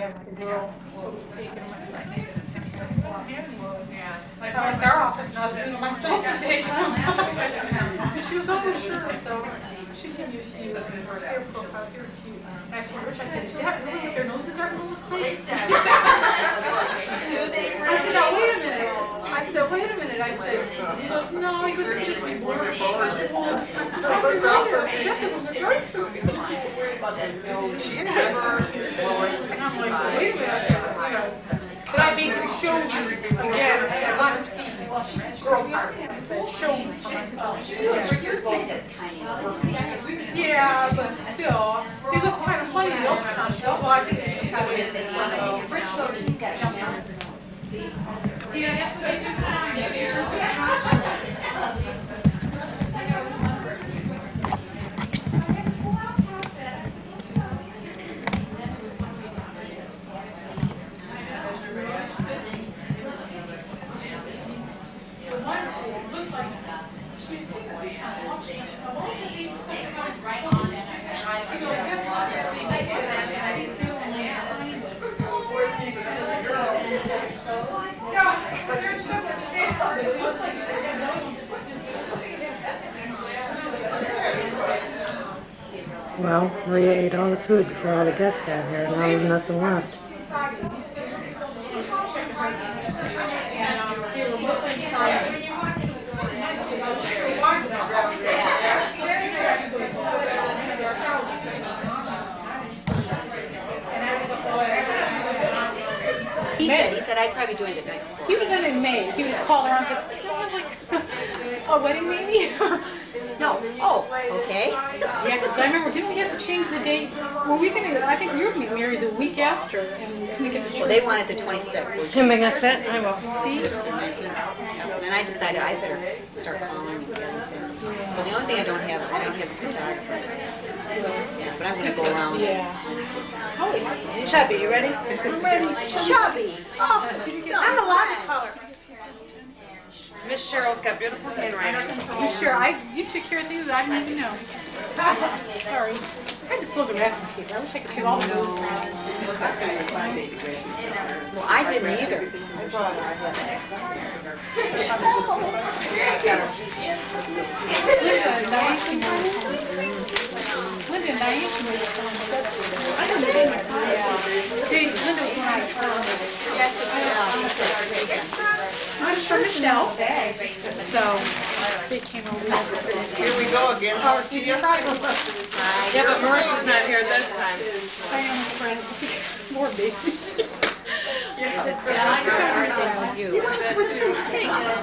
have like a girl who was taking them. Like their office, and I was doing it myself and taking them. And she was always sure, so she gave me a few. They were so fast, they were cute. And I told her, I said, is that really what their noses are going to look like? I said, now wait a minute. I said, wait a minute. I said, he goes, no, he goes, just be worried. I said, well, that's out there. Yeah, because it was a great story. She is. And I'm like, wait a minute. I said, you know, did I make her show you again? I said, let her see. Well, she said, girl part. I said, show me for myself. Yeah, but still, they look kind of funny in the ultrasound. She goes, well, I think it's just how it is. Rich showed me he's got jumped out. Yeah, that's what they Well, Maria ate all the food before all the guests got here, and now there's nothing left. He said I'd probably join the night before. He was in May. He was calling around and said, a wedding maybe? No. Oh, okay. Yeah, because I remember, didn't we have to change the date? Were we going to, I think we were going to get married the week after, and couldn't get the church. Well, they wanted the 26th. Can make us sit? I will. See? And then I decided I better start calling and getting things. So the only thing I don't have a photographer. Yeah, but I'm going to go around. Yeah. Chubby, you ready? I'm ready. Chubby. Oh, I'm a lot of color. Miss Cheryl's got beautiful handwriting. You sure? You took care of things that I didn't even know. Sorry. I just love the wrapping paper. I wish I could see all the moves. well, I didn't either. Linda and Diane made some. I don't know. Linda was one out of town. I'm from Michelle. So they came over. Here we go again. How are you? Yeah, but Marissa's not here this time. I am friends. More baby.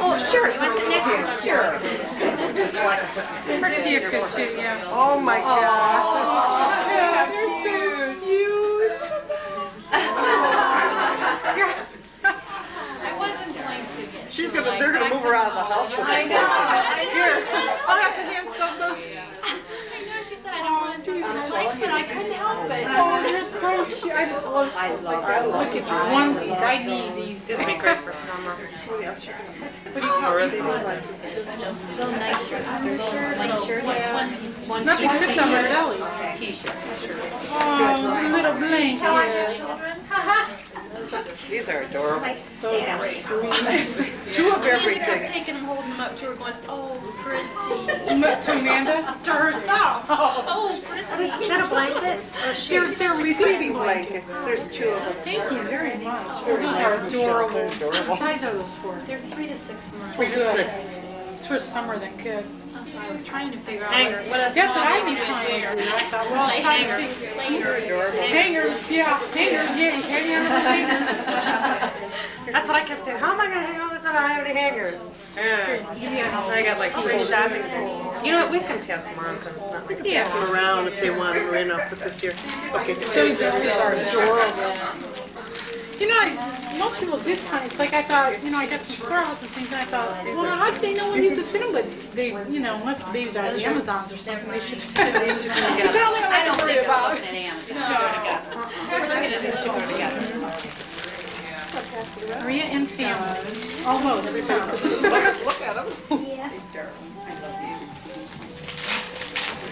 Oh, sure. You want to sit next to her? Sure. Her tea could too, yeah. Oh my God. Yeah, you're so cute. They're gonna move her out of the house with I that. know. Here, I'll have to hand some those. I know she said I don't want to do something, but I couldn't help it. Oh, you're so cute. I just love I love Look at your onesies. I need these. This would be great for summer. What do you call it? Little night shirts. Night shirt. One Nothing for summer, Ellie. T-shirt. Oh, little blanket. These are adorable. Those are sweet. Two of Amanda everything. kept taking them, holding them up to her, going, "Oh, pretty." To Amanda? To herself. Oh, pretty. Is that a blanket? They're Receiving blankets. There's two of them. Thank you very much. Oh, those are adorable. What size are those for? They're 3 to 6 months. 3 to 6. It's for summer then, good. That's what I was trying to figure out. Hangers. What a That's what small I'd be trying to do. I thought, well, I'm Like trying to hangers. think. Later. Hangers, yeah. Hangers, yeah. You can't have those hangers. That's what I kept saying. How am I going to hang all this and I don't have any hangers? Yeah. I got like 3 shopping things. You know what? We can pass them around because it's not like Pass them around if they want them in up with this year. Okay. Those are adorable. You know, most people did kind of, it's like I thought, you know, I got some Starbucks and things, and I thought, well, how did they know when these would fit them? But they, you know, unless the babies are at the Amazons or something, they should fit them. Which I don't think I have to worry about. Looking at Amazon. We're looking at this show together. Maria and family, almost. Look at them.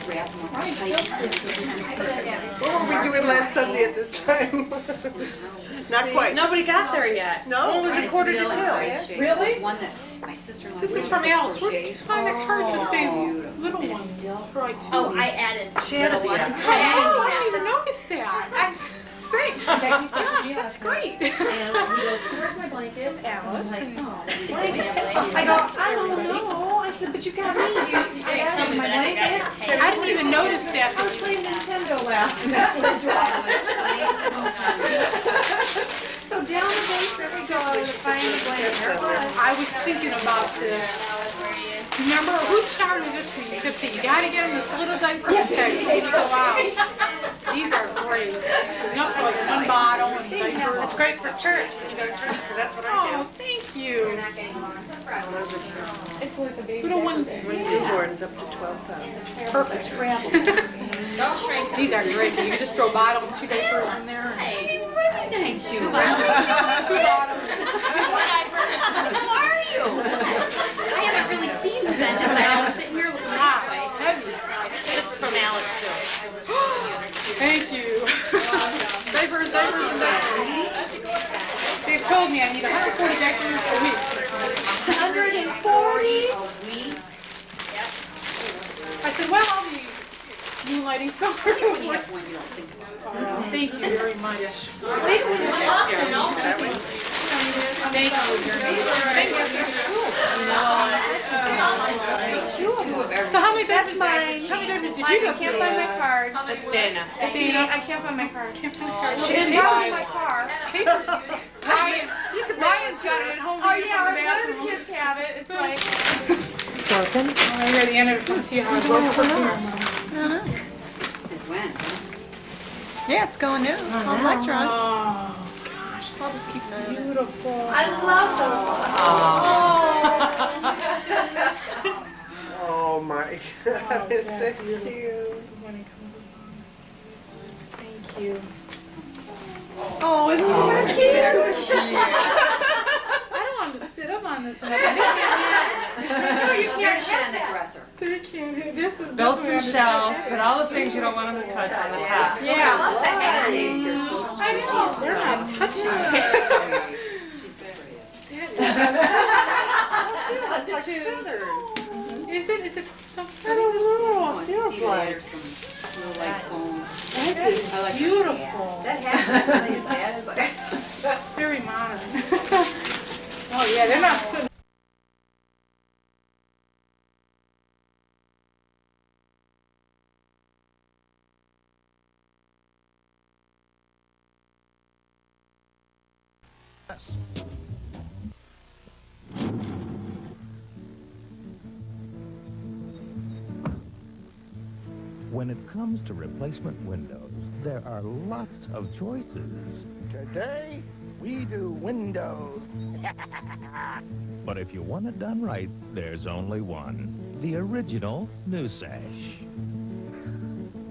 Wrap What were we doing last Sunday at this time? Not quite. Nobody got there yet. No? It was a quarter to two. Really? One that my sister-in-law. This is from Alice. Where did you find that card to say little ones? For like 2 Oh, I weeks? added She had a little ones. bee. Oh, I didn't even notice that. Gosh, that's great. Where's my blanket? Alice. And I go, I don't know. I said, but you got me. I got my blanket. I didn't even notice that. I was playing Nintendo last and that's what I dropped. So down the base there we go, to find the blanket. There it was. I was thinking about this. Remember, who charted it to me? Because see, you gotta get them this little diaper pack when you go out. These are great. Enough like one bottle and diapers. It's great for church when you go to church, because that's what I Oh, thank you. It's like a baby. Little ones. Newborns up to 12,000. Perfect. Travel. Don't shrink. These are great. You can just throw a bottle and 2 diapers in there. Hey, Nice you. 2 bottles. Who are you? I haven't really seen this end of it. I was sitting here looking Wow, that way. heavy. This is from Alex too. Thank you. Diapers, diapers, and diapers. They've told me I need 140 diapers a week. 140? I said, well, I'll be moonlighting somewhere. When you have one, you don't think about it. Thank you very much. Wait a minute. Thank you. Two of everything. So how many That's diapers? mine. How many diapers did I you go can't through? find my card. That's Dana. Dana. I can't find my card. Can't find the card. It's It's probably in my car. Ryan's got it at home. Oh yeah, our other kids have it. It's like, I hear the end of it from see how it goes from here. It went. yeah, it's going new. All the lights are on. Oh, I'll just keep an eye on it. beautiful. I love those. Oh my God, it's so cute. Thank you. Oh, isn't that cute? I don't want to spit up on this one. They No, you They're can't to sit on have the that. dresser. can't hit this. Is Build some definitely shelves, put all the things you don't want them to touch on the top. Yeah. I know. They're not touching it. Like feathers. Is it stuff? I don't know. It feels It's either that like. or some little like foam. That is I like beautiful. That happens to these guys. Very modern. Oh yeah, they're not good. When it comes to replacement windows, there are lots of choices. Today, we do windows. But if you want it done right, there's only one. The original New Sash.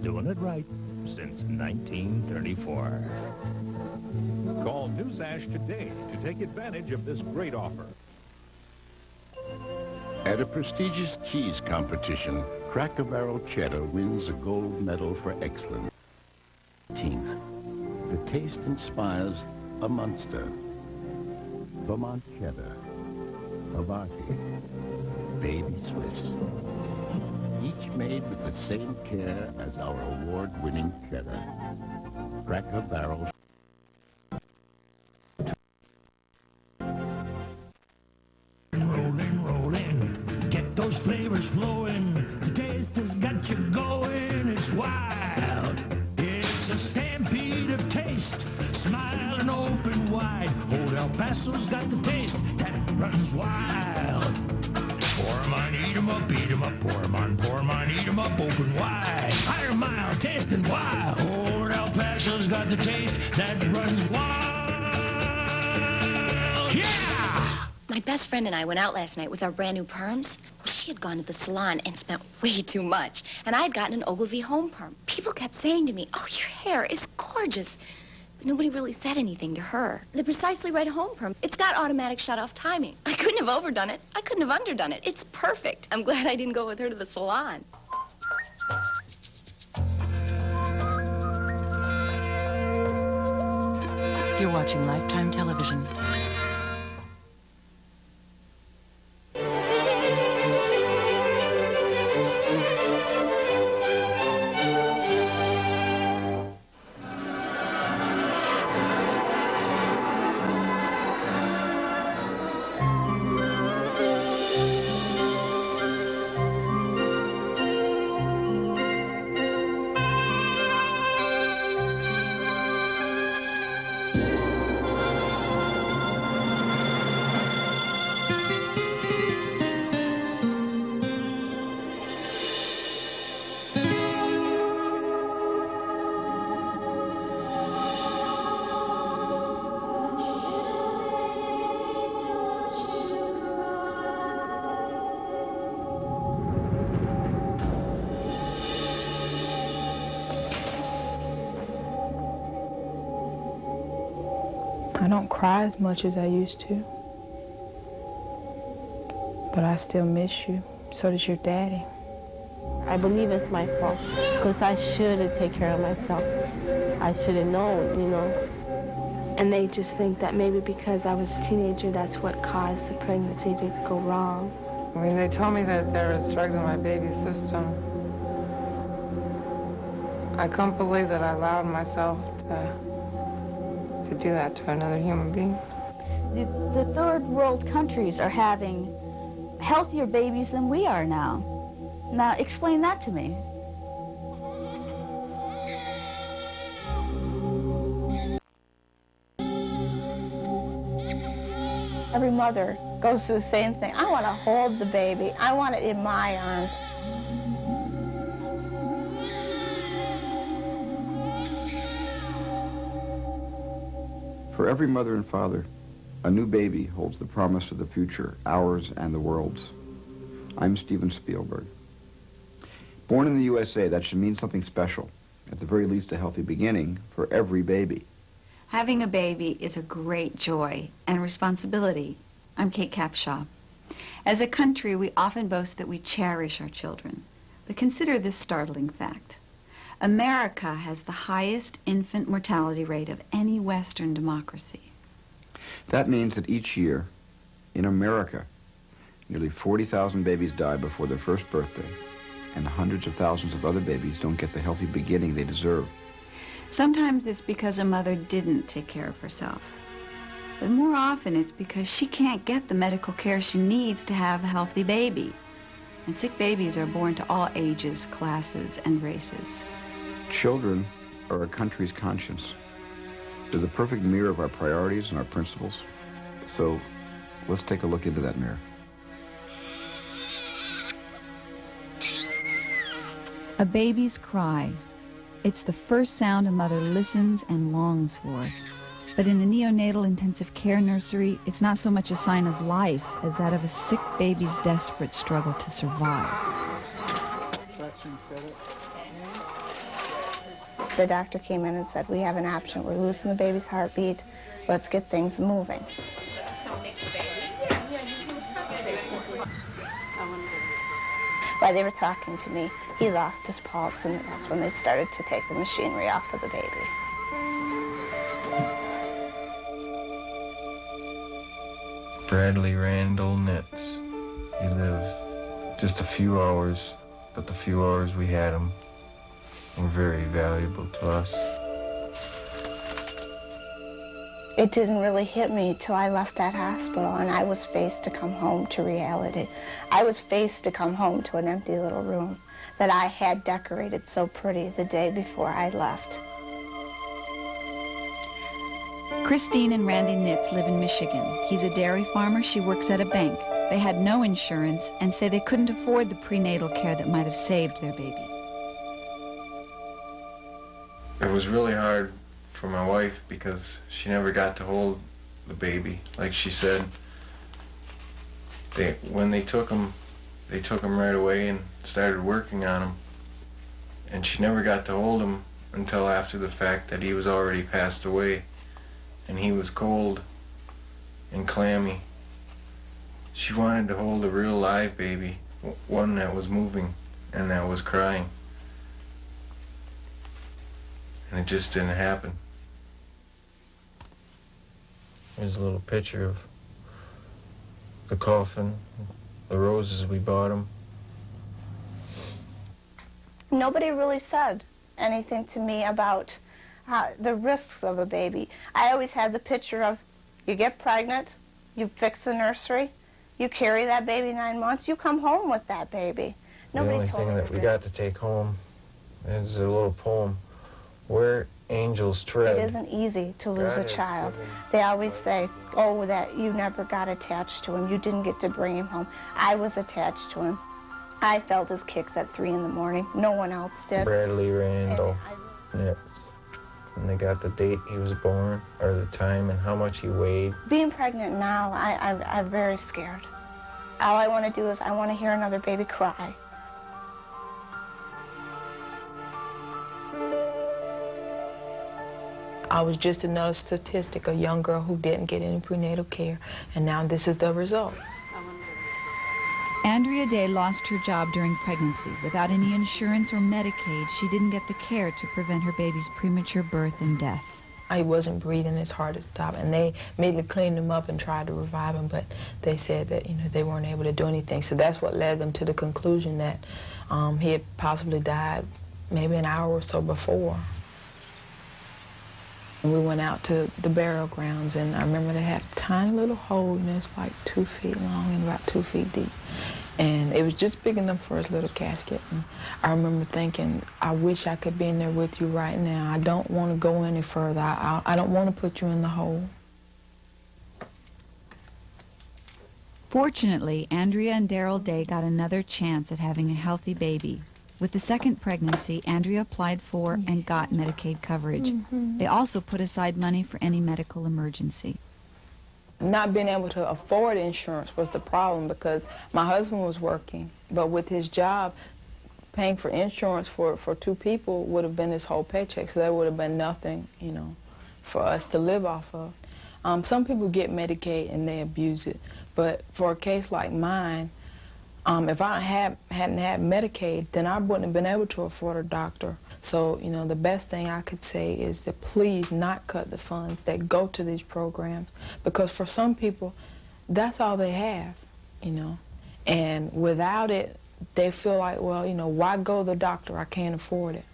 Doing it right since 1934. Call New Sash today to take advantage of this great offer. At a prestigious cheese competition, Cracker Barrel Cheddar wins a gold medal for excellence. 18th, the taste inspires a monster. Vermont Cheddar, Havarti, Baby Swiss. Each made with the same care as our award-winning cheddar. Cracker Barrel. Rolling, get those flavors flowing. The taste has got you going, it's wild. It's a stampede of taste, smile and open wide. Old El Paso's got the taste that runs wild. Pour 'em on, eat 'em up, eat 'em up. Pour 'em on, eat 'em up, open wide. Higher mile, tasting wild. Old El Paso's got the taste that runs wild. Yeah! My best friend and I went out last night with our brand new perms. Well, she had gone to the salon and spent way too much. And I had gotten an Ogilvy home perm. People kept saying to me, oh, your hair is gorgeous. But nobody really said anything to her. The precisely right home perm. It's got automatic shut-off timing. I couldn't have overdone it. I couldn't have underdone it. It's perfect. I'm glad I didn't go with her to the salon. You're watching Lifetime Television. I don't cry as much as I used to. But I still miss you. So does your daddy. I believe it's my fault, because I should have taken care of myself. I should have known, you know. And they just think that maybe because I was a teenager, that's what caused the pregnancy to go wrong. When they told me that there was drugs in my baby's system, I couldn't believe that I allowed myself to do that to another human being. The third world countries are having healthier babies than we are now. Now, explain that to me. Every mother goes through the same thing. I want to hold the baby. I want it in my arms. For every mother and father, a new baby holds the promise of the future, ours and the world's. I'm Steven Spielberg. Born in the USA, that should mean something special. At the very least, a healthy beginning for every baby. Having a baby is a great joy and responsibility. I'm Kate Capshaw. As a country, we often boast that we cherish our children. But consider this startling fact. America has the highest infant mortality rate of any Western democracy. That means that each year, in America, nearly 40,000 babies die before their first birthday, and hundreds of thousands of other babies don't get the healthy beginning they deserve. Sometimes it's because a mother didn't take care of herself. But more often it's because she can't get the medical care she needs to have a healthy baby. And sick babies are born to all ages, classes, and races. Children are a country's conscience. They're the perfect mirror of our priorities and our principles. So let's take a look into that mirror. A baby's cry. It's the first sound a mother listens and longs for. But in a neonatal intensive care nursery, it's not so much a sign of life as that of a sick baby's desperate struggle to survive. The doctor came in and said, we have an option. We're losing the baby's heartbeat. Let's get things moving. While they were talking to me, he lost his pulse, and that's when they started to take the machinery off of the baby. Bradley Randall Nitz. He lived just a few hours, but the few hours we had him were very valuable to us. It didn't really hit me till I left that hospital, and I was faced to come home to reality. I was faced to come home to an empty little room that I had decorated so pretty the day before I left. Christine and Randy Nitz live in Michigan. He's a dairy farmer. She works at a bank. They had no insurance and say they couldn't afford the prenatal care that might have saved their baby. It was really hard for my wife because she never got to hold the baby. Like she said, when they took him right away and started working on him. And she never got to hold him until after the fact that he was already passed away. And he was cold and clammy. She wanted to hold a real live baby, one that was moving and that was crying. And it just didn't happen. Here's a little picture of the coffin, the roses we bought him. Nobody really said anything to me about the risks of a baby. I always had the picture of you get pregnant, you fix the nursery, you carry that baby 9 months, you come home with that baby. Nobody the told only me thing that we got to take home is a little poem, Where Angels Tread. It isn't easy to lose God a has child. given- They always say, oh, that you never got attached to him. You didn't get to bring him home. I was attached to him. I felt his kicks at 3 in the morning. No one else did. Bradley Randall. Yep. And they got the date he was born, or the time, and how much he weighed. Being pregnant now, I'm very scared. All I want to do is I want to hear another baby cry. I was just another statistic, a young girl who didn't get any prenatal care, and now this is the result. Andrea Day lost her job during pregnancy. Without any insurance or Medicaid, she didn't get the care to prevent her baby's premature birth and death. He wasn't breathing, it's hard to stop, and they immediately cleaned him up and tried to revive him, but they said that, they weren't able to do anything. So that's what led them to the conclusion that he had possibly died maybe an hour or so before. We went out to the burial grounds, and I remember they had a tiny little hole, and it's like 2 feet long and about 2 feet deep. And it was just big enough for his little casket. And I remember thinking, I wish I could be in there with you right now. I don't want to go any further. I don't want to put you in the hole. Fortunately, Andrea and Daryl Day got another chance at having a healthy baby. With the second pregnancy, Andrea applied for and got Medicaid coverage. They also put aside money for any medical emergency. Not being able to afford insurance was the problem because my husband was working, but with his job, paying for insurance for 2 people would have been his whole paycheck, so there would have been nothing, for us to live off of. Some people get Medicaid and they abuse it, but for a case like mine, if I hadn't had Medicaid, then I wouldn't have been able to afford a doctor. So, the best thing I could say is to please not cut the funds that go to these programs, because for some people, that's all they have, And without it, they feel like, well, why go to the doctor? I can't afford it.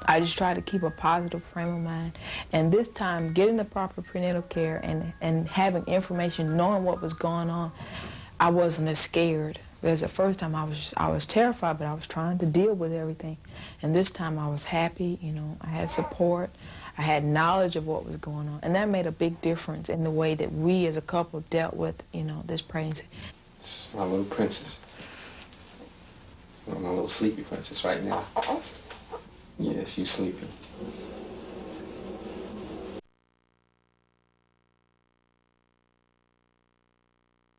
I just try to keep a positive frame of mind. And this time, getting the proper prenatal care and having information, knowing what was going on, I wasn't as scared. Because the first time I was terrified, but I was trying to deal with everything. And this time I was happy, I had support, I had knowledge of what was going on. And that made a big difference in the way that we as a couple dealt with, this pregnancy. It's my little princess. My little sleepy princess right now. Yes, you sleepy.